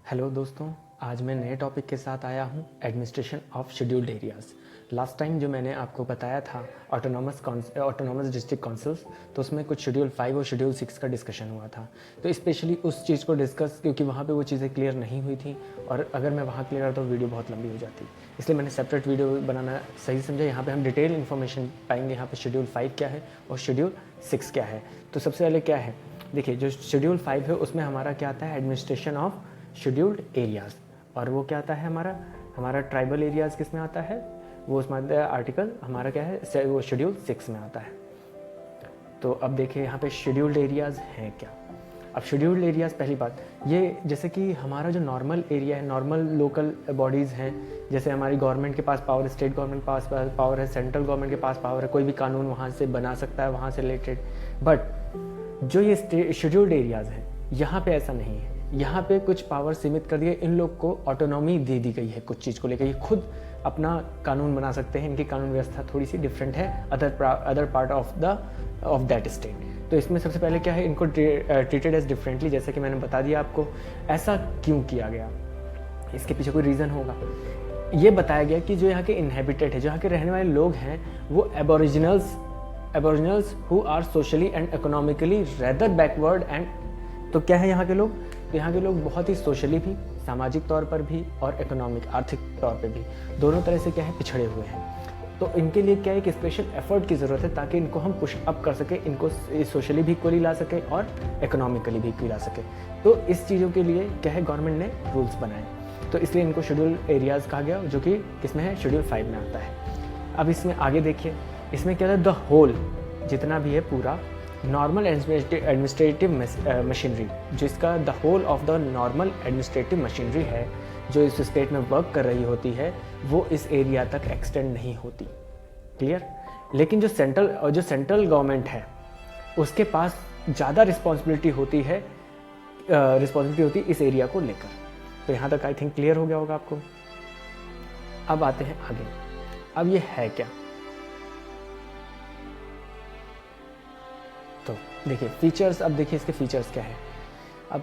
Hello दोस्तों, आज मैं नए टॉपिक के साथ आया हूँ administration of scheduled areas. Last time जो मैंने आपको बताया था ऑटोनॉमस डिस्ट्रिक्ट काउंसिल्स, तो उसमें कुछ शेड्यूल 5 और शेड्यूल 6 का डिस्कशन हुआ था। तो स्पेशली उस चीज़ को डिस्कस क्योंकि वहाँ पे वो चीज़ें क्लियर नहीं हुई थी और अगर मैं वहाँ क्लियर करता तो वीडियो बहुत लंबी हो जाती, इसलिए मैंने सेपरेट वीडियो बनाना सही समझा। यहाँ पर हम डिटेल इन्फॉर्मेशन पाएंगे, यहाँ पर शेड्यूल 5 क्या है और शेड्यूल 6 क्या है। तो सबसे पहले क्या है, देखिए जो शेड्यूल 5 है उसमें हमारा क्या आता है, एडमिनिस्ट्रेशन ऑफ शेड्यूल्ड एरियाज़। और वो क्या आता है, हमारा ट्राइबल एरियाज़ किस में आता है, वो उसमें आता है आर्टिकल हमारा क्या है, वो शेड्यूल 6 में आता है। तो अब देखिए यहाँ पे शेड्यूल्ड एरियाज़ हैं क्या। अब शेड्यूल्ड एरियाज़, पहली बात ये, जैसे कि हमारा जो नॉर्मल एरिया है, नॉर्मल लोकल बॉडीज़ हैं, जैसे हमारी गवर्नमेंट के पास पावर, स्टेट गवर्नमेंट के पास पावर है, सेंट्रल गवर्नमेंट के पास पावर है, कोई भी कानून वहाँ से बना सकता है वहाँ से रिलेटेड। बट जो ये शेड्यूल्ड एरियाज़ हैं, यहाँ पे ऐसा नहीं है। यहाँ पे कुछ पावर सीमित कर दिए, इन लोग को ऑटोनॉमी दे दी गई है कुछ चीज़ को लेकर। ये खुद अपना कानून बना सकते हैं, इनकी कानून व्यवस्था थोड़ी सी डिफरेंट है other part of that state. तो इसमें सबसे पहले क्या है, इनको ट्रीटेड एज डिफरेंटली, जैसे कि मैंने बता दिया आपको। ऐसा क्यों किया गया, इसके पीछे कोई रीज़न होगा। ये बताया गया कि जो यहाँ के इनहेबिटेड है, जो यहाँ के रहने वाले लोग हैं, वो aboriginals who are socially and economically rather backward and, तो क्या है यहाँ के लोग, तो यहाँ के लोग बहुत ही सोशली भी, सामाजिक तौर पर भी और इकोनॉमिक आर्थिक तौर पे भी, दोनों तरह से क्या है, पिछड़े हुए हैं। तो इनके लिए क्या है, एक स्पेशल एफर्ट की ज़रूरत है ताकि इनको हम पुश अप कर सके, इनको सोशली भी इक्वली ला सके और इकोनॉमिकली भी इक्वली ला सके। तो इस चीज़ों के लिए क्या है, गवर्नमेंट ने रूल्स बनाए, तो इसलिए इनको शेड्यूल एरियाज़ कहा गया, जो कि किसमें है, शेड्यूल 5 में आता है। अब इसमें आगे देखिए, इसमें क्या है, द होल जितना भी है पूरा नॉर्मल एडमिनिस्ट्रेटिव मशीनरी, जिसका the whole of the normal administrative machinery है, जो इस स्टेट में वर्क कर रही होती है, वो इस एरिया तक एक्सटेंड नहीं होती। क्लियर। लेकिन जो सेंट्रल गवर्नमेंट है, उसके पास ज़्यादा रिस्पॉन्सिबिलिटी होती है इस एरिया को लेकर। तो यहाँ तक आई थिंक क्लियर हो गया होगा आपको। अब आते हैं आगे। अब ये है क्या, तो देखिए फीचर्स। अब देखिए इसके फीचर्स क्या है। अब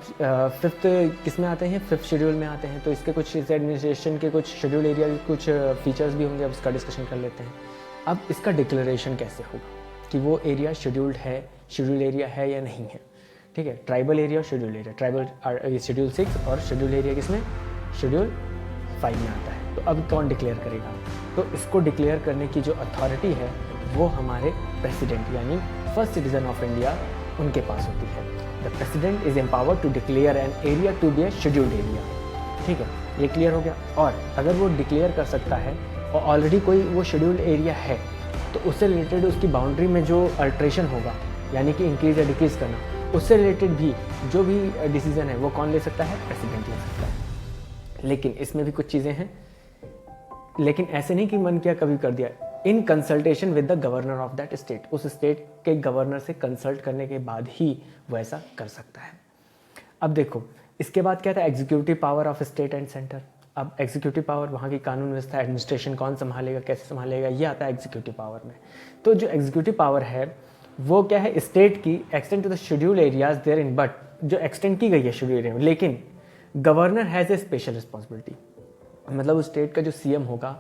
फिफ्थ किस में आते हैं, 5th शेड्यूल में आते हैं। तो इसके कुछ इस एडमिनिस्ट्रेशन के कुछ शेड्यूल एरिया के कुछ फीचर्स भी होंगे, अब इसका डिस्कशन कर लेते हैं। अब इसका डिक्लेरेशन कैसे होगा कि वो एरिया शेड्यूल एरिया है या नहीं है। ठीक है, ट्राइबल एरिया और शेड्यूल एरिया, ट्राइबल शेड्यूल 6 और शेड्यूल एरिया किसमें, शेड्यूल 5 में आता है। तो अब कौन डिक्लेयर करेगा, तो इसको डिक्लेयर करने की जो अथॉरिटी है वो हमारे प्रेसिडेंट यानी फर्स्ट सिटीजन ऑफ इंडिया, उनके पास होती है। The president is empowered to declare an area to be a scheduled area. ठीक है, ये क्लियर हो गया। और अगर वो डिक्लेयर कर सकता है और ऑलरेडी कोई वो शेड्यूल्ड एरिया है, तो उससे रिलेटेड उसकी बाउंड्री में जो अल्ट्रेशन होगा, यानी कि इंक्रीज या डिक्रीज करना, उससे रिलेटेड भी जो भी डिसीजन है वो कौन ले सकता है, प्रेसिडेंट ले सकता है। लेकिन इसमें भी कुछ चीज़ें हैं, लेकिन ऐसे नहीं कि मन किया कभी कर दिया, in consultation with the governor of that state, उस स्टेट के गवर्नर से कंसल्ट करने के बाद ही वो ऐसा कर सकता है। अब देखो इसके बाद क्या था, executive power of state and centre. अब एग्जीक्यूटिव पावर, वहाँ की कानून व्यवस्था, एडमिनिस्ट्रेशन कौन संभालेगा, कैसे संभालेगा, ये आता है एग्जीक्यूटिव पावर में। तो जो एग्जीक्यूटिव पावर है वो क्या है, स्टेट की extend to the schedule areas therein, but जो एक्सटेंड की गई है शेड्यूल एरिया में, लेकिन governor has a special responsibility. मतलब उस स्टेट का जो सीएम होगा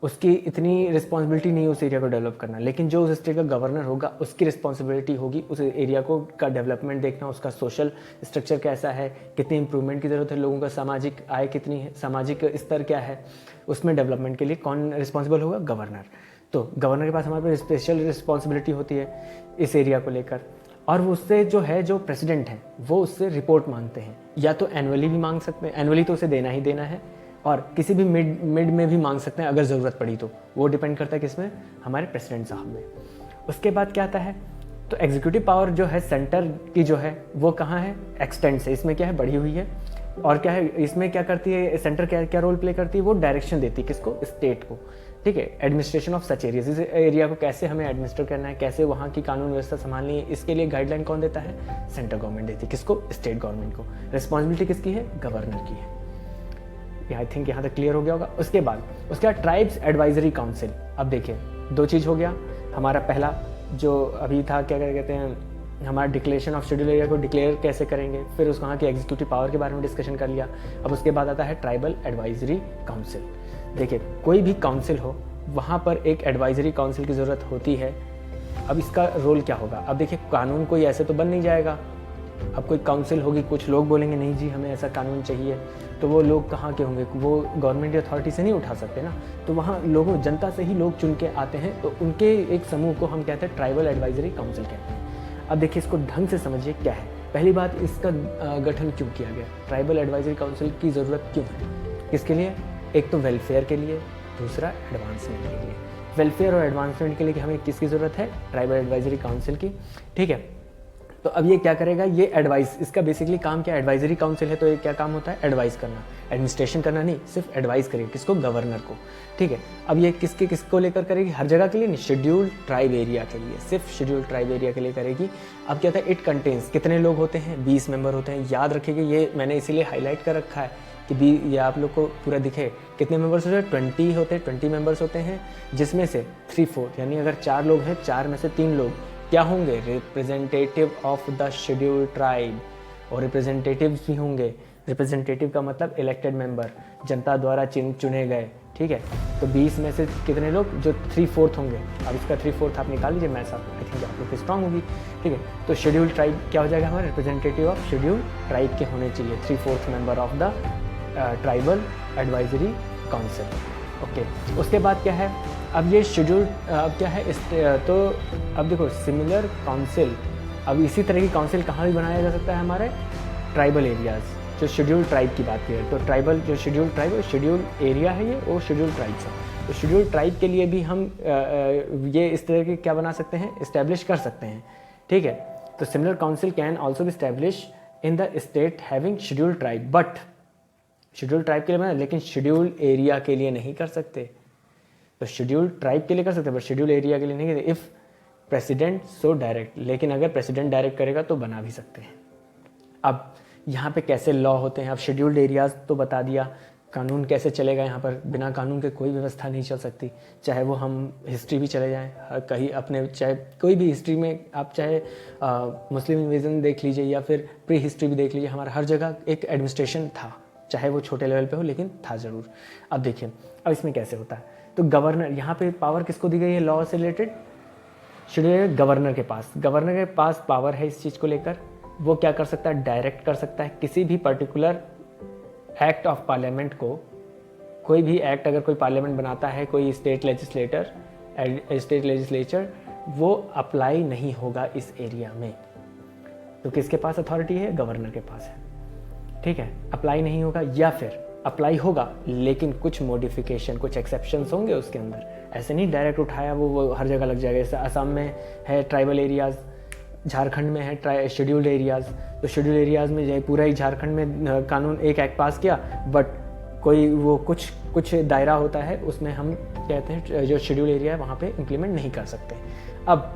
उसकी इतनी रिस्पॉन्सिबिलिटी नहीं उस एरिया को डेवलप करना, लेकिन जो उस स्टेट का गवर्नर होगा उसकी रिस्पॉन्सिबिलिटी होगी उस एरिया को का डेवलपमेंट देखना, उसका सोशल स्ट्रक्चर कैसा है, कितनी इंप्रूवमेंट की ज़रूरत है, लोगों का सामाजिक आय कितनी है, सामाजिक स्तर क्या है, उसमें डेवलपमेंट के लिए कौन रिस्पॉन्सिबल होगा, गवर्नर। तो गवर्नर के पास हमारे पास स्पेशल रिस्पॉन्सिबिलिटी होती है इस एरिया को लेकर। और वो उससे जो है, जो प्रेसिडेंट है वो उससे रिपोर्ट मांगते हैं, या तो एनुअली भी मांग सकते हैं, एनुअली तो उसे देना ही देना है, और किसी भी मिड में भी मांग सकते हैं अगर ज़रूरत पड़ी तो। वो डिपेंड करता है किसमें, हमारे प्रेसिडेंट साहब में। उसके बाद क्या आता है, तो एग्जीक्यूटिव पावर जो है सेंटर की जो है वो कहाँ है, एक्सटेंड से, इसमें क्या है, बढ़ी हुई है। और क्या है, इसमें क्या करती है सेंटर, क्या रोल प्ले करती है, वो डायरेक्शन देती है किसको, स्टेट को। ठीक है, एडमिनिस्ट्रेशन ऑफ सच एरियाज, इस एरिया को कैसे हमें एडमिनिस्टर करना है, कैसे वहाँ की कानून व्यवस्था संभालनी है, इसके लिए गाइडलाइन कौन देता है, सेंट्रल गवर्नमेंट देती है। किसको, स्टेट गवर्नमेंट को। रिस्पॉन्सिबिलिटी किसकी है, गवर्नर की है। आई थिंक यहाँ तक क्लियर हो गया होगा। उसके बाद ट्राइब्स एडवाइजरी काउंसिल। अब देखिए दो चीज़ हो गया, हमारा पहला जो अभी था क्या कहते हैं, हमारा डिक्लेरेशन ऑफ शेड्यूल एरिया को डिक्लेयर कैसे करेंगे, फिर उस वहाँ की एग्जीक्यूटिव पावर के बारे में डिस्कशन कर लिया। अब उसके बाद आता है ट्राइबल एडवाइजरी काउंसिल। देखिए कोई भी काउंसिल हो वहाँ पर एक एडवाइजरी काउंसिल की ज़रूरत होती है। अब इसका रोल क्या होगा, अब देखिए कानून कोई ऐसे तो बन नहीं जाएगा। अब कोई काउंसिल होगी, कुछ लोग बोलेंगे नहीं जी हमें ऐसा कानून चाहिए, तो वो लोग कहाँ के होंगे, वो गवर्नमेंट अथॉरिटी से नहीं उठा सकते ना, तो वहाँ लोगों जनता से ही लोग चुन के आते हैं, तो उनके एक समूह को हम कहते हैं ट्राइबल एडवाइजरी काउंसिल कहते हैं। अब देखिए इसको ढंग से समझिए क्या है। पहली बात, इसका गठन क्यों किया गया, ट्राइबल एडवाइजरी काउंसिल की ज़रूरत क्यों है, किसके लिए, एक तो वेलफेयर के लिए, दूसरा एडवांसमेंट के लिए। वेलफेयर और एडवांसमेंट के लिए कि हमें किसकी ज़रूरत है, ट्राइबल एडवाइजरी काउंसिल की, ठीक है। तो अब ये क्या करेगा, ये एडवाइस, इसका बेसिकली काम क्या है, एडवाइजरी काउंसिल है तो ये क्या काम होता है, एडवाइस करना, एडमिनिस्ट्रेशन करना नहीं, सिर्फ एडवाइस करेगी, किसको, गवर्नर को, ठीक है। अब ये किसको लेकर करेगी, हर जगह के लिए नहीं, शेड्यूल्ड ट्राइब एरिया के लिए, सिर्फ शेड्यूल्ड ट्राइब एरिया के लिए करेगी। अब क्या था, इट कंटेन्स, कितने लोग होते हैं, 20 मेंबर होते हैं। याद रखिएगा, ये मैंने इसीलिए हाईलाइट कर रखा है कि ये आप लोग को पूरा दिखे, कितने मेंबर्स होते हैं, 20 होते हैं, 20 मेंबर्स होते हैं, जिसमें से 3/4 यानी अगर 4 लोग हैं, 4 में से 3 लोग क्या होंगे, representative of the scheduled tribe, और रिप्रेजेंटेटिव्स भी होंगे। रिप्रेजेंटेटिव का मतलब इलेक्टेड मेंबर, जनता द्वारा चुने गए, ठीक है। तो 20 में से कितने लोग, जो 3/4 होंगे। अब इसका 3/4 आप निकाल लीजिए, मैथ्स आई थिंक आप लोग की स्ट्रांग होगी, ठीक है। तो शेड्यूल्ड ट्राइब क्या हो जाएगा हमारा, रिप्रेजेंटेटिव ऑफ शेड्यूल्ड ट्राइब के होने चाहिए, 3/4 member of the tribal advisory council, okay. उसके बाद क्या है, अब ये शेड्यूल अब क्या है तो अब देखो सिमिलर काउंसिल, अब इसी तरह की काउंसिल कहाँ भी बनाया जा सकता है, हमारे ट्राइबल एरियाज़, जो शेड्यूल ट्राइब की बात करें तो ट्राइबल जो शेड्यूल ट्राइब शेड्यूल एरिया है ये, और शेड्यूल ट्राइब्स है। तो शेड्यूल ट्राइब के लिए भी हम ये इस तरह के क्या बना सकते हैं, इस्टेब्लिश कर सकते हैं, ठीक है। तो similar council can also be establish in the state having schedule tribe, but schedule tribe के लिए बना, लेकिन शेड्यूल एरिया के लिए नहीं कर सकते। तो शेड्यूल ट्राइब के लिए कर सकते हैं, बट शेड्यूल एरिया के लिए नहीं करते, इफ़ प्रेसिडेंट सो डायरेक्ट, लेकिन अगर प्रेसिडेंट डायरेक्ट करेगा तो बना भी सकते हैं। अब यहाँ पे कैसे लॉ होते हैं, अब शेड्यूल्ड एरियाज तो बता दिया, कानून कैसे चलेगा यहाँ पर, बिना कानून के कोई व्यवस्था नहीं चल सकती, चाहे वो हम हिस्ट्री भी चले जाएं कहीं अपने, चाहे कोई भी हिस्ट्री में आप चाहे मुस्लिम इन्वेजन देख लीजिए या फिर प्री हिस्ट्री भी देख लीजिए, हमारा हर जगह एक एडमिनिस्ट्रेशन था, चाहे वो छोटे लेवल पे हो लेकिन था ज़रूर। अब देखिए अब इसमें कैसे होता है, तो गवर्नर, यहाँ पे पावर किसको दी गई है लॉ से रिलेटेड, शेड्यूल गवर्नर के पास पावर है इस चीज़ को लेकर। वो क्या कर सकता है, डायरेक्ट कर सकता है किसी भी पर्टिकुलर एक्ट ऑफ पार्लियामेंट को, कोई भी एक्ट अगर कोई पार्लियामेंट बनाता है, कोई स्टेट लेजिस्लेचर, वो अप्लाई नहीं होगा इस एरिया में। तो किसके पास अथॉरिटी है, गवर्नर के पास है, ठीक है। अप्लाई नहीं होगा, या फिर अप्लाई होगा लेकिन कुछ मॉडिफिकेशन, कुछ एक्सेप्शंस होंगे उसके अंदर, ऐसे नहीं डायरेक्ट उठाया वो हर जगह लग जाएगा। जैसे असम में है ट्राइबल एरियाज़, झारखंड में है शेड्यूल्ड एरियाज़, तो शेड्यूल्ड एरियाज़ में जो पूरा ही झारखंड में कानून एक एक्ट पास किया, बट कोई वो कुछ दायरा होता है उसमें हम कहते हैं जो शेड्यूल एरिया है वहाँ पे इम्प्लीमेंट नहीं कर सकते। अब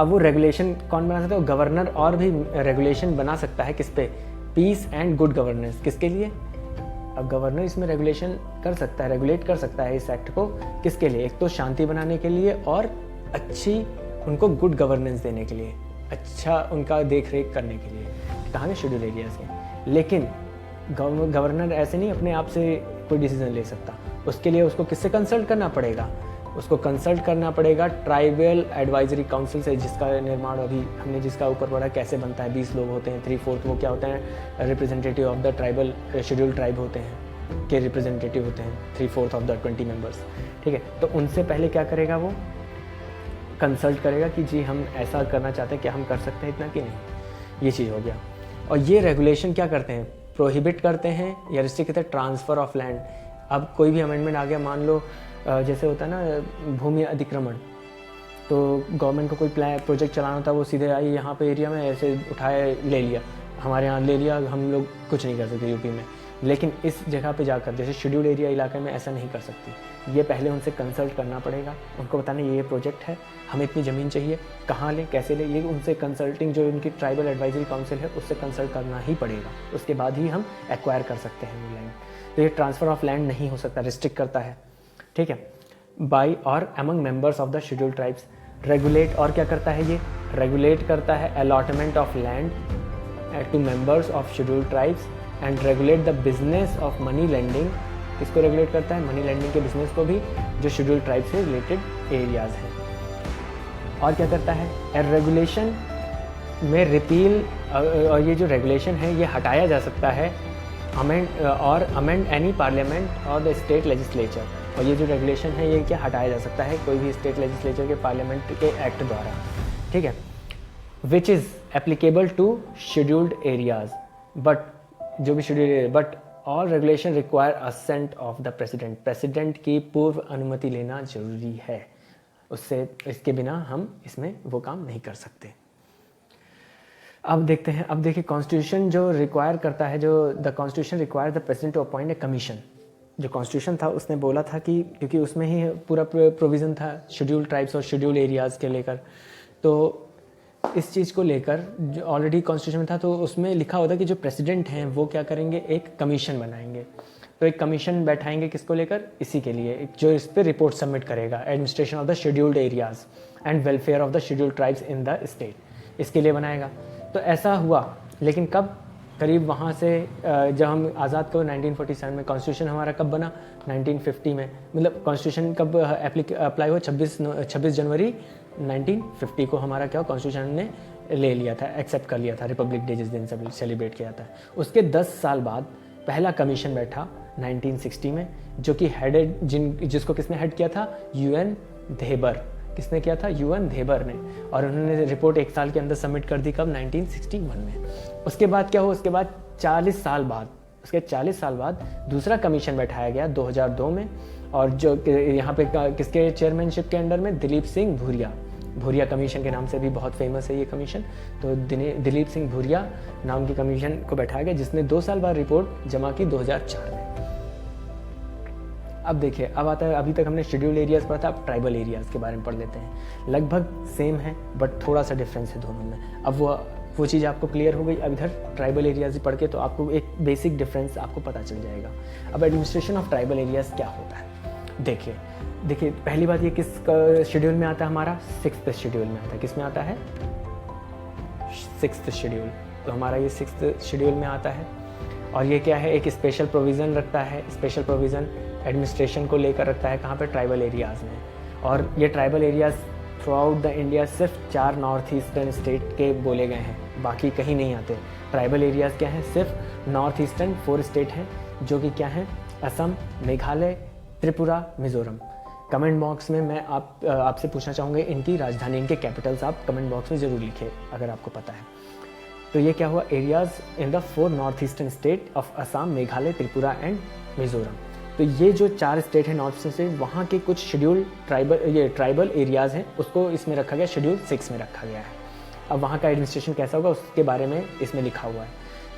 वो रेगुलेशन कौन बना सकता है, गवर्नर, और भी रेगुलेशन बना सकता है किस पे, पीस एंड गुड गवर्नेंस, किसके लिए। अब गवर्नर इसमें रेगुलेशन कर सकता है, रेगुलेट कर सकता है इस एक्ट को, किसके लिए, एक तो शांति बनाने के लिए और अच्छी उनको गुड गवर्नेंस देने के लिए, अच्छा उनका देख रेख करने के लिए, कहाँ के शेड्यूल एरियाज़ के। लेकिन गवर्नर ऐसे नहीं अपने आप से कोई डिसीजन ले सकता, उसके लिए उसको किससे कंसल्ट करना पड़ेगा, उसको कंसल्ट करना पड़ेगा ट्राइबल एडवाइजरी काउंसिल से, जिसका निर्माण अभी हमने जिसका ऊपर पढ़ा कैसे बनता है। 20 लोग होते हैं, 3/4 वो क्या होते हैं, representative of the tribal schedule tribe होते हैं, के रिप्रेजेंटेटिव होते हैं, 3/4 ऑफ द 20 मेंबर्स, ठीक है। तो उनसे पहले क्या करेगा, वो कंसल्ट करेगा कि जी हम ऐसा करना चाहते हैं, क्या हम कर सकते हैं इतना कि नहीं, ये चीज़ हो गया। और ये रेगुलेशन क्या करते हैं, प्रोहिबिट करते हैं या रिस्ट्रिक्ट करते हैं ट्रांसफ़र ऑफ लैंड। अब कोई भी अमेंडमेंट आ गया, मान लो जैसे होता है ना भूमि अधिक्रमण, तो गवर्नमेंट को कोई प्रोजेक्ट चलाना था, वो सीधे आई यहाँ पे एरिया में ऐसे उठाए ले लिया, हमारे यहाँ ले लिया, हम लोग कुछ नहीं कर सकते यूपी में। लेकिन इस जगह पे जाकर जैसे शेड्यूल एरिया इलाके में ऐसा नहीं कर सकती, ये पहले उनसे कंसल्ट करना पड़ेगा, उनको बताना ये प्रोजेक्ट है, हमें इतनी ज़मीन चाहिए, कहाँ लें, कैसे लें, ये उनसे कंसल्टिंग जो उनकी ट्राइबल एडवाइजरी काउंसिल है उससे कंसल्ट करना ही पड़ेगा, उसके बाद ही हम एक्वायर कर सकते हैं वो लैंड। तो ये ट्रांसफ़र ऑफ लैंड नहीं हो सकता, रिस्ट्रिक्ट करता है, ठीक है, बाई और among members of the schedule tribes. Regulate, और क्या करता है ये, रेगुलेट करता है allotment of land to members of scheduled tribes and regulate the business of money lending. किसको रेगुलेट करता है, मनी लेंडिंग के बिजनेस को भी, जो शेड्यूल्ड ट्राइब से रिलेटेड एरियाज हैं। और क्या करता है, रेगुलेशन में रिपील, और ये जो रेगुलेशन है ये हटाया जा सकता है अमेंड एनी पार्लियामेंट और द स्टेट लेजिस्लेचर। और ये जो रेगुलेशन है ये क्या हटाया जा सकता है, कोई भी स्टेट लेजिस्लेचर के पार्लियामेंट के एक्ट द्वारा, ठीक है, which is applicable to scheduled areas, but जो भी scheduled, but all regulation require assent of the president. President की पूर्व अनुमति लेना जरूरी है, उससे इसके बिना हम इसमें वो काम नहीं कर सकते। अब देखते हैं, अब देखिए कॉन्स्टिट्यूशन जो रिक्वायर करता है, जो the constitution require the president to appoint a commission. जो कॉन्स्टिट्यूशन था उसने बोला था कि क्योंकि उसमें ही पूरा प्रोविज़न था शेड्यूल्ड ट्राइब्स और शेड्यूल्ड एरियाज़ के लेकर, तो इस चीज़ को लेकर जो ऑलरेडी कॉन्स्टिट्यूशन में था तो उसमें लिखा होता कि जो प्रेसिडेंट हैं वो क्या करेंगे, एक कमीशन बनाएंगे। तो एक कमीशन बैठाएंगे किसको लेकर, इसी के लिए, जो इस पर रिपोर्ट सबमिट करेगा, administration of the scheduled areas and welfare of the scheduled tribes in the state, इसके लिए बनाएगा। तो ऐसा हुआ, लेकिन कब, करीब वहाँ से जब हम आज़ाद को 1947 में, कॉन्स्टिट्यूशन हमारा कब बना 1950 में, मतलब कॉन्स्टिट्यूशन कब अप्लाई हुआ 26 जनवरी 1950 को हमारा क्या कॉन्स्टिट्यूशन ने ले लिया था, एक्सेप्ट कर लिया था, रिपब्लिक डे जिस दिन सेलिब्रेट किया था। उसके 10 साल बाद पहला कमीशन बैठा 1960 में, जो कि हेडेड जिसको किसने हेड किया था, UN धेबर। किसने किया था, UN धेबर ने, और उन्होंने रिपोर्ट 1 साल के अंदर सबमिट कर दी, कब 1961 में। उसके बाद क्या हुआ, उसके बाद 40 साल बाद, उसके 40 साल बाद दूसरा कमीशन बैठाया गया 2002 में, और जो यहाँ पे किसके चेयरमैनशिप के अंडर में, दिलीप सिंह भूरिया कमीशन के नाम से भी बहुत फेमस है ये कमीशन। तो दिलीप सिंह भूरिया नाम की कमीशन को बैठाया गया, जिसने 2 साल बाद रिपोर्ट जमा की 2004 में। अब देखिए, अब आता है, अभी तक हमने शेड्यूल्ड एरियाज़ पढ़ा था, अब ट्राइबल एरियाज़ के बारे में पढ़ लेते हैं। लगभग सेम है बट थोड़ा सा डिफरेंस है दोनों में। अब वो चीज़ आपको क्लियर हो गई। अब इधर ट्राइबल एरियाज़ पढ़ के तो आपको एक बेसिक डिफरेंस आपको पता चल जाएगा। अब एडमिनिस्ट्रेशन ऑफ ट्राइबल एरियाज़ क्या होता है, देखिए पहली बात, ये किस शेड्यूल में आता है, हमारा 6th शेड्यूल में आता है। किस में आता है, 6th शेड्यूल। तो हमारा ये 6th शेड्यूल में आता है, और ये क्या है, एक स्पेशल प्रोविज़न रखता है, स्पेशल प्रोविज़न एडमिनिस्ट्रेशन को लेकर रखता है, कहाँ पे, ट्राइबल एरियाज़ में। और ये tribal areas through out the India सिर्फ 4 नॉर्थ ईस्टर्न स्टेट के बोले गए हैं, बाकी कहीं नहीं आते। ट्राइबल एरियाज़ क्या हैं, सिर्फ नॉर्थ ईस्टर्न 4 स्टेट हैं, जो कि क्या हैं, असम, मेघालय, त्रिपुरा, मिज़ोरम। कमेंट बॉक्स में मैं आपसे पूछना चाहूँगा, इनकी राजधानी, इनके कैपिटल्स आप कमेंट बॉक्स में ज़रूर लिखें अगर आपको पता है। तो ये क्या हुआ, areas in the 4 north eastern state of Assam, Meghalaya, Tripura and Mizoram. तो ये जो 4 स्टेट है नॉर्थ ईस्टर्न स्टेट, वहाँ के कुछ शेड्यूल ट्राइबल एरियाज़ हैं, उसको इसमें रखा गया, शेड्यूल 6 में रखा गया है। अब वहाँ का एडमिनिस्ट्रेशन कैसा होगा उसके बारे में इसमें लिखा हुआ है।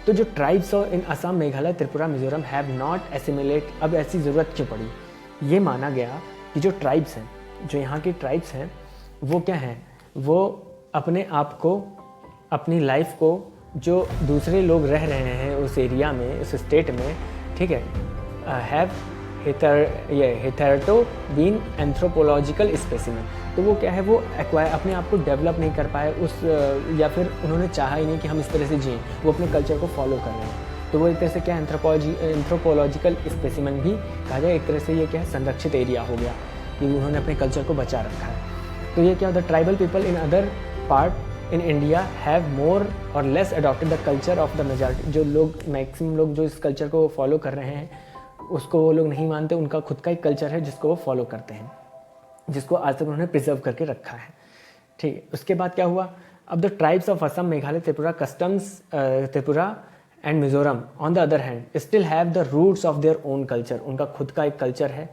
तो जो tribes in Assam, Meghalaya, Tripura, Mizoram have not assimilate, अब ऐसी ज़रूरत क्यों पड़ी, ये माना गया कि जो ट्राइब्स हैं, जो यहाँ की ट्राइब्स हैं, वो क्या हैं, वो अपने आप को, अपनी लाइफ को, जो दूसरे लोग रह रहे हैं उस एरिया में, उस स्टेट में, ठीक है, हैव हिथेरटो बीन एंथ्रोपोलॉजिकल स्पेसिमेन। तो वो क्या है, वो एक्वायर, अपने आप को डेवलप नहीं कर पाए उस, या फिर उन्होंने चाहा ही नहीं कि हम इस तरह से जिएं, वो अपने कल्चर को फॉलो कर रहे हैं। तो वो एक तरह से क्या, एंथ्रोपोलॉजिकल स्पेसिमेन भी कहा जाए, एक तरह से ये क्या है, संरक्षित एरिया हो गया कि उन्होंने अपने कल्चर को बचा रखा है। तो ये क्या होता है, tribal people in other part in India have more और less adopted the culture of the majority. जो लोग, मैक्सिमम लोग जो इस कल्चर को फॉलो कर रहे हैं, उसको वो लोग नहीं मानते, उनका खुद का एक कल्चर है जिसको वो फॉलो करते हैं, जिसको आज तक उन्होंने प्रिजर्व करके रखा है, ठीक है। उसके बाद क्या हुआ, अब the tribes of Assam, Meghalaya, Tripura and Mizoram on the other hand still have the roots of their own culture. उनका खुद का एक कल्चर है,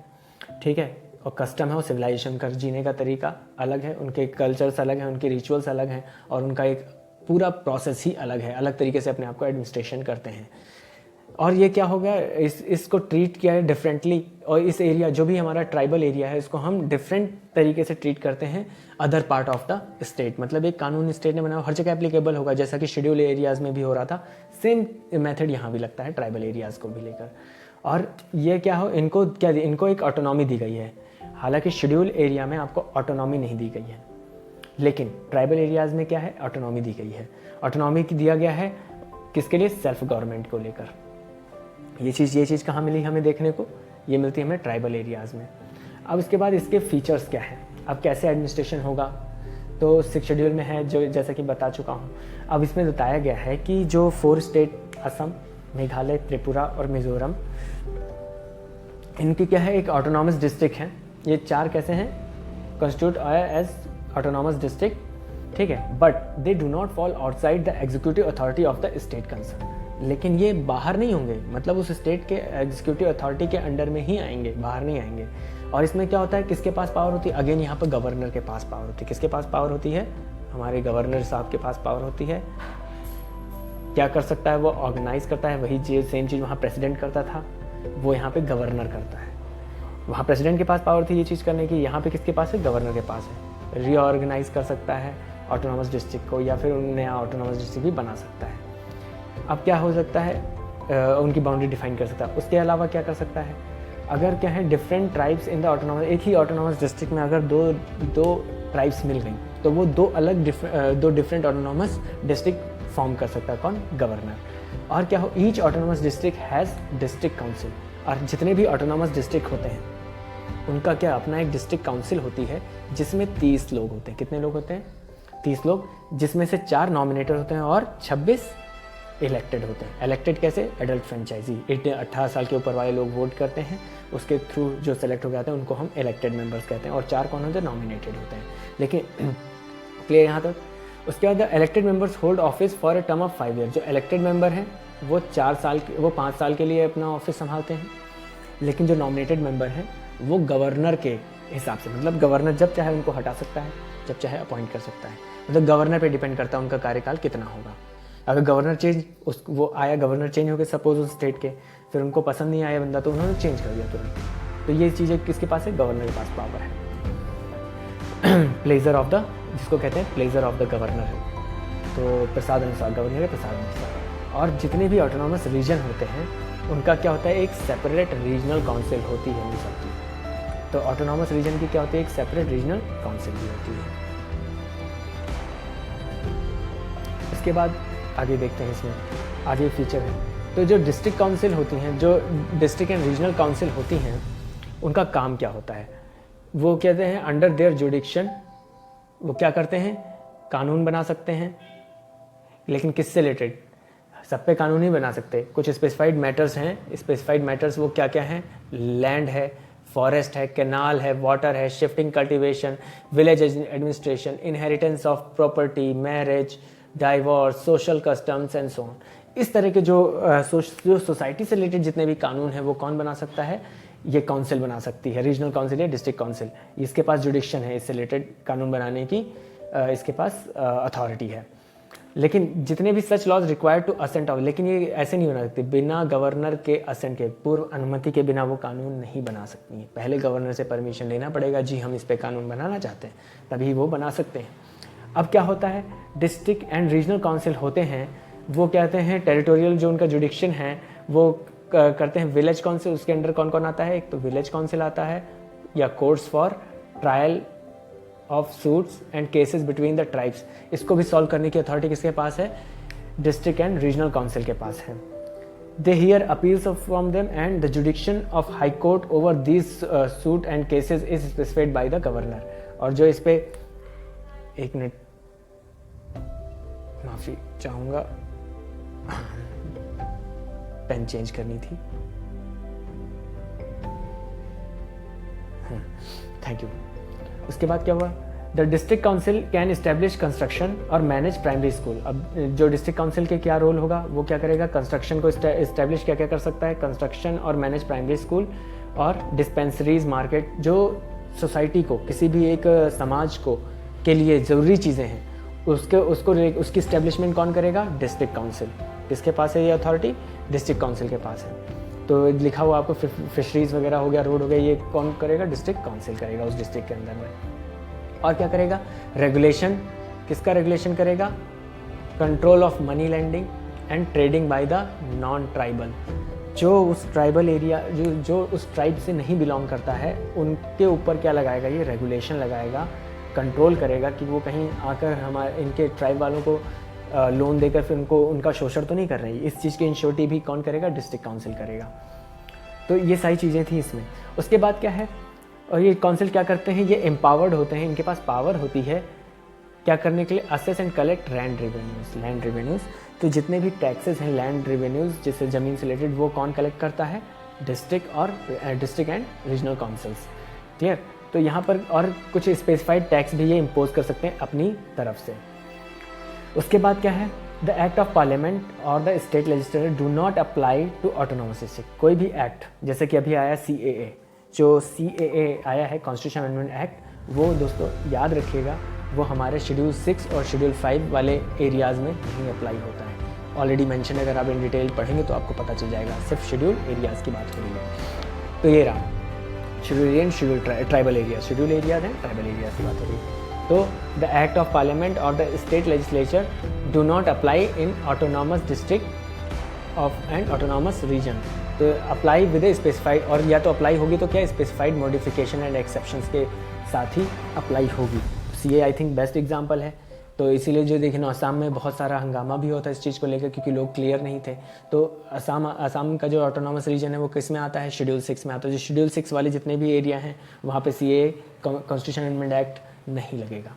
ठीक है, और कस्टम है, और सिविलाइजेशन का जीने का तरीका अलग है, उनके कल्चर्स अलग हैं, उनके रिचुअल्स अलग हैं, और उनका एक पूरा प्रोसेस ही अलग है, अलग तरीके से अपने आप को एडमिनिस्ट्रेशन करते हैं। और ये क्या हो गया, इसको ट्रीट किया है डिफरेंटली, और इस एरिया जो भी हमारा ट्राइबल एरिया है, इसको हम डिफरेंट तरीके से ट्रीट करते हैं other part of the state. मतलब एक कानून स्टेट ने बनाया, हर जगह एप्लीकेबल होगा, जैसा कि शेड्यूल एरियाज़ में भी हो रहा था, सेम मेथड यहाँ भी लगता है ट्राइबल एरियाज़ को भी लेकर। और ये क्या हो, इनको एक ऑटोनॉमी दी गई है, हालांकि शेड्यूल एरिया में आपको ऑटोनॉमी नहीं दी गई है। लेकिन ट्राइबल एरियाज़ में क्या है, ऑटोनॉमी दी गई है। ऑटोनॉमी दिया गया है किसके लिए, सेल्फ गवर्नमेंट को लेकर। ये चीज़ कहाँ मिली हमें देखने को, ये मिलती है हमें ट्राइबल एरियाज़ में। अब इसके बाद इसके फीचर्स क्या हैं, अब कैसे एडमिनिस्ट्रेशन होगा, तो 6 शेड्यूल में है, जो जैसा कि बता चुका हूँ। अब इसमें बताया गया है कि जो 4 स्टेट असम, मेघालय, त्रिपुरा और मिज़ोरम, इनकी क्या है, एक ऑटोनॉमस डिस्ट्रिक्ट हैं। ये 4 कैसे हैं, कॉन्स्टिट्यूट एज ऑटोनॉमस डिस्ट्रिक्ट, ठीक है, but they do not fall outside the executive authority of the state concern. लेकिन ये बाहर नहीं होंगे, मतलब उस स्टेट के एग्जीक्यूटिव अथॉरिटी के अंडर में ही आएंगे, बाहर नहीं आएंगे। और इसमें क्या होता है, किसके पास पावर होती है, अगेन यहाँ पर गवर्नर के पास पावर होती है। किसके पास पावर होती है, हमारे गवर्नर साहब के पास पावर होती है। क्या कर सकता है वो, ऑर्गेनाइज करता है, वही सेम चीज़ वहाँ प्रेसिडेंट करता था, वो यहाँ पे गवर्नर करता है। वहाँ प्रेसिडेंट के पास पावर थी ये चीज़ करने की, यहाँ पे किसके पास है, गवर्नर के पास है। रीऑर्गेनाइज कर सकता है ऑटोनॉमस डिस्ट्रिक्ट को, या फिर नया ऑटोनॉमस डिस्ट्रिक्ट भी बना सकता है। अब क्या हो सकता है, उनकी बाउंड्री डिफाइन कर सकता है। उसके अलावा क्या कर सकता है, अगर क्या है different tribes in the autonomous, एक ही ऑटोनॉमस डिस्ट्रिक्ट में अगर दो ट्राइब्स मिल गई तो वो दो डिफरेंट ऑटोनॉमस डिस्ट्रिक्ट फॉर्म कर सकता है, कौन, गवर्नर। और क्या हो, each autonomous district has district council, और जितने भी ऑटोनॉमस डिस्ट्रिक्ट होते हैं उनका क्या अपना एक डिस्ट्रिक्ट काउंसिल होती है, जिसमें 30 लोग होते हैं। कितने लोग होते हैं, 30 लोग, जिसमें से 4 नॉमिनेटेड होते हैं और 26 इलेक्टेड होते हैं। इलेक्टेड कैसे, एडल्ट फ्रेंचाइजी, 18 साल के ऊपर वाले लोग वोट करते हैं, उसके थ्रू जो सेलेक्ट हो जाते हैं उनको हम इलेक्टेड मेंबर्स कहते हैं। और 4 कौन होते हैं, नॉमिनेटेड होते हैं। लेकिन क्लियर यहाँ तक। उसके बाद elected members hold office for a term of 5 year. जो इलेक्टेड मेंबर हैं वो 5 साल के लिए अपना ऑफिस संभालते हैं। लेकिन जो नॉमिनेटेड मेंबर हैं वो गवर्नर के हिसाब से, मतलब गवर्नर जब चाहे उनको हटा सकता है, जब चाहे अपॉइंट कर सकता है। मतलब गवर्नर पे डिपेंड करता है उनका कार्यकाल कितना होगा। अगर गवर्नर गवर्नर चेंज हो गए सपोज उस स्टेट के, फिर उनको पसंद नहीं आया बंदा तो उन्होंने चेंज कर दिया तुरंत। तो ये चीज़ें किसके पास है, गवर्नर के पास पावर है। प्लेजर ऑफ द, जिसको कहते हैं प्लेजर ऑफ द गवर्नर है, तो प्रसाद अनुसार, गवर्नर के प्रसाद अनुसार। और जितने भी ऑटोनॉमस रीजन होते हैं उनका क्या होता है, एक सेपरेट रीजनल काउंसिल होती है उन सबकी। तो ऑटोनॉमस रीजन की क्या होती है, एक सेपरेट रीजनल काउंसिल भी होती है। इसके बाद आगे देखते हैं, इसमें आगे फीचर है। तो जो डिस्ट्रिक्ट काउंसिल होती हैं, जो डिस्ट्रिक्ट एंड रीजनल काउंसिल होती हैं, उनका काम क्या होता है, वो कहते हैं अंडर देयर जुडिक्शन, वो क्या करते हैं, कानून बना सकते हैं। लेकिन किससे रिलेटेड, सब पे कानून ही बना सकते, कुछ स्पेसिफाइड मैटर्स हैं। स्पेसिफाइड मैटर्स वो क्या क्या हैं, लैंड है, फॉरेस्ट है, कैनाल है, वाटर है, shifting cultivation, village administration, inheritance of property, marriage, divorce, social customs and so on. इस तरह के जो सोसाइटी से रिलेटेड जितने भी कानून हैं वो कौन बना सकता है, ये काउंसिल बना सकती है, रीजनल काउंसिल या डिस्ट्रिक्ट काउंसिल। इसके पास जुडिक्शन है, इससे रिलेटेड कानून बनाने की इसके पास अथॉरिटी है। लेकिन जितने भी such laws required to assent of, लेकिन ये ऐसे नहीं बना सकते, बिना गवर्नर के असेंट के, पूर्व अनुमति के बिना वो कानून नहीं बना सकती हैं। पहले गवर्नर से परमिशन लेना पड़ेगा, जी हम इस पे कानून बनाना चाहते हैं, तभी वो बना सकते हैं। अब क्या होता है, डिस्ट्रिक्ट एंड रीजनल काउंसिल होते हैं, वो कहते हैं टेरिटोरियल, जो उनका जुडिक्शन है वो करते हैं विलेज काउंसिल। उसके अंडर कौन कौन आता है, एक तो विलेज काउंसिल आता है, या courts for trial of suits and cases between the tribes. इसको भी सॉल्व करने की अथॉरिटी किसके पास है, डिस्ट्रिक्ट एंड रीजनल काउंसिल के पास है। They hear appeals from them and the जुडिक्शन of high court over these suit and cases is specified by the governor. और जो इस पे, एक मिनट माफी चाहूंगा, पेन चेंज करनी थी, थैंक यू। उसके बाद क्या हुआ, the district council can establish construction और मैनेज प्राइमरी स्कूल। अब जो डिस्ट्रिक्ट काउंसिल के क्या रोल होगा, वो क्या करेगा, कंस्ट्रक्शन को इस्टेब्लिश क्या क्या कर सकता है, कंस्ट्रक्शन और मैनेज प्राइमरी स्कूल और डिस्पेंसरीज, मार्केट। जो सोसाइटी को, किसी भी एक समाज को के लिए ज़रूरी चीज़ें हैं उसकी इस्टेब्लिशमेंट कौन करेगा, डिस्ट्रिक्ट काउंसिल। किसके पास है ये अथॉरिटी, डिस्ट्रिक्ट काउंसिल के पास है। तो लिखा हुआ आपको फिशरीज वगैरह हो गया, रोड हो गया, ये कौन करेगा, डिस्ट्रिक्ट काउंसिल करेगा उस डिस्ट्रिक्ट के अंदर में। और क्या करेगा, रेगुलेशन, किसका रेगुलेशन करेगा, control of money lending and trading by the non tribal. जो उस ट्राइबल एरिया, जो उस ट्राइब से नहीं बिलोंग करता है, उनके ऊपर क्या लगाएगा, ये रेगुलेशन लगाएगा कंट्रोल करेगा कि वो कहीं आकर हमारे इनके ट्राइब वालों को लोन देकर फिर उनको उनका शोषण तो नहीं कर रही। इस चीज़ की इंश्योरिटी भी कौन करेगा? डिस्ट्रिक्ट काउंसिल करेगा। तो ये सारी चीज़ें थी इसमें। उसके बाद क्या है, और ये काउंसिल क्या करते हैं, ये एम्पावर्ड होते हैं, इनके पास पावर होती है क्या करने के लिए? Assess and collect land revenues. तो जितने भी टैक्सेस हैं लैंड रेवेन्यूज़ जिससे ज़मीन से रिलेटेड, वो कौन कलेक्ट करता है? District and regional councils. Clear? तो यहाँ पर और कुछ स्पेसिफाइड टैक्स भी ये इम्पोज कर सकते हैं अपनी तरफ से। उसके बाद क्या है? द एक्ट ऑफ पार्लियामेंट और the state legislature do not apply to autonomous district. कोई भी एक्ट, जैसे कि अभी आया CAA, जो CAA आया है कॉन्स्टिट्यूशन अमेंडमेंट एक्ट, वो दोस्तों याद रखिएगा वो हमारे शेड्यूल 6 और शेड्यूल 5 वाले एरियाज़ में नहीं अप्लाई होता है। ऑलरेडी मेंशन, अगर आप इन डिटेल पढ़ेंगे तो आपको पता चल जाएगा, सिर्फ शेड्यूल एरियाज़ की बात हो रही है। तो ये रहा schedule area and schedule tribal area, schedule areas and tribal areas की बात हो रही है। तो द एक्ट ऑफ पार्लियामेंट और the state legislature do not apply in autonomous district of and autonomous region. तो अप्लाई विद ए स्पेसिफाइड, और या तो अप्लाई होगी तो क्या स्पेसिफाइड मॉडिफिकेशन एंड एक्सेप्शंस के साथ ही अप्लाई होगी। CA I think best example है। तो इसीलिए जो देखिए असम में बहुत सारा हंगामा भी होता है इस चीज़ को लेकर, क्योंकि लोग क्लियर नहीं थे। तो असम का जो ऑटोनॉमस रीजन है वो किस में आता है? शेड्यूल 6 में आता है। जो शेड्यूल 6 वाले जितने भी एरिया हैं वहाँ पे CA कॉन्स्टिट्यूशन अमेंडमेंट एक्ट नहीं लगेगा।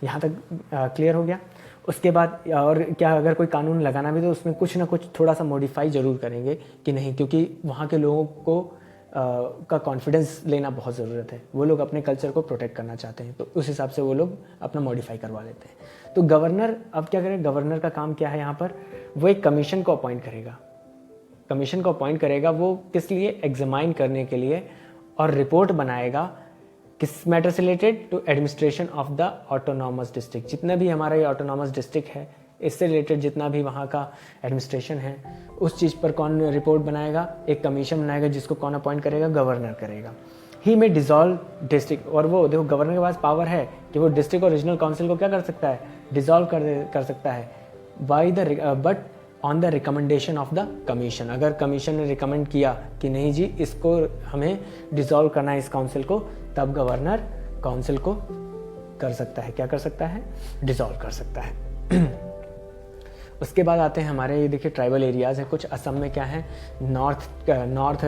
यहाँ तक क्लियर हो गया। उसके बाद और क्या, अगर कोई कानून लगाना भी तो उसमें कुछ ना कुछ थोड़ा सा मॉडिफाई ज़रूर करेंगे कि नहीं, क्योंकि वहाँ के लोगों को का कॉन्फिडेंस लेना बहुत ज़रूरत है। वो लोग अपने कल्चर को प्रोटेक्ट करना चाहते हैं, तो उस हिसाब से वो लोग अपना मॉडिफाई करवा लेते हैं। तो गवर्नर अब क्या करें? गवर्नर का काम क्या है यहाँ पर? वो एक कमीशन को अपॉइंट करेगा। कमीशन को अपॉइंट करेगा वो किस लिए? एग्जामाइन करने के लिए, और रिपोर्ट बनाएगा किस मैटर से related? To administration of the autonomous district. जितना भी हमारा ये ऑटोनॉमस डिस्ट्रिक्ट है, इससे रिलेटेड जितना भी वहाँ का एडमिनिस्ट्रेशन है, उस चीज़ पर कौन रिपोर्ट बनाएगा? एक कमीशन बनाएगा, जिसको कौन अपॉइंट करेगा? गवर्नर करेगा। ही में डिसॉल्व डिस्ट्रिक्ट, और वो देखो गवर्नर के पास पावर है कि वो डिस्ट्रिक्ट और रीजनल काउंसिल को क्या कर सकता है? डिसॉल्व कर सकता है by the but on the recommendation of the commission. अगर कमीशन ने रिकमेंड किया कि नहीं जी इसको हमें डिसॉल्व करना है इस काउंसिल को, तब गवर्नर काउंसिल को कर सकता है, क्या कर सकता है? डिसॉल्व कर सकता है। उसके बाद आते हैं हमारे, ये देखिए ट्राइबल एरियाज़ हैं कुछ। असम में क्या है? नॉर्थ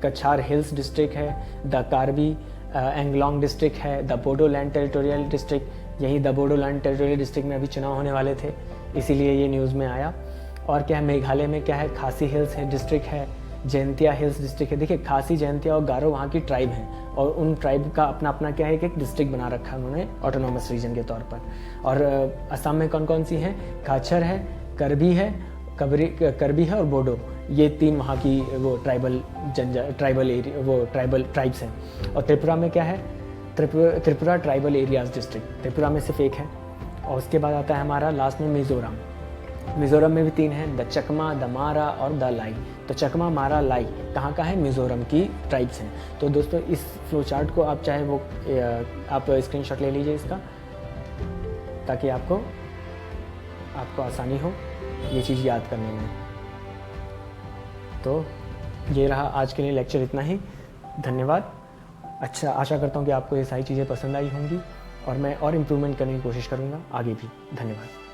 कछार हिल्स डिस्ट्रिक्ट है, द कार्बी एंगलोंग डिस्ट्रिक्ट है, द बोडोलैंड टेरिटोरियल डिस्ट्रिक्ट। यही द बोडोलैंड टेरिटोरियल डिस्ट्रिक्ट में अभी चुनाव होने वाले थे, इसीलिए ये न्यूज़ में आया। और क्या है? मेघालय में क्या है? खासी हिल्स है डिस्ट्रिक्ट है, जयंतिया हिल्स डिस्ट्रिक्ट है। देखिए खासी, जयंतिया और गारो वहाँ की ट्राइब हैं, और उन ट्राइब का अपना अपना क्या है? एक डिस्ट्रिक्ट बना रखा है उन्होंने ऑटोनॉमस रीजन के तौर पर। और असम में कौन कौन सी हैं? काछर है, करबी है, करबी है और बोडो। ये 3 वहाँ की वो ट्राइबल एरिया, वो ट्राइबल ट्राइब्स हैं। और त्रिपुरा में क्या है? Tripura tribal areas district, Tripura में सिर्फ एक है। और उसके बाद आता है हमारा लास्ट में मिज़ोरम। मिज़ोरम में भी 3 हैं, द चकमा, द मारा और द लाई। तो चकमा, मारा, लाई कहाँ का है? मिज़ोरम की ट्राइब्स हैं। तो दोस्तों इस फ्लो चार्ट को आप चाहे वो आप स्क्रीनशॉट ले लीजिए इसका, ताकि आपको आसानी हो ये चीज़ याद करने में। तो ये रहा आज के लिए लेक्चर, इतना ही। धन्यवाद। अच्छा, आशा करता हूँ कि आपको ये सारी चीज़ें पसंद आई होंगी, और मैं और इम्प्रूवमेंट करने की कोशिश करूँगा आगे भी। धन्यवाद।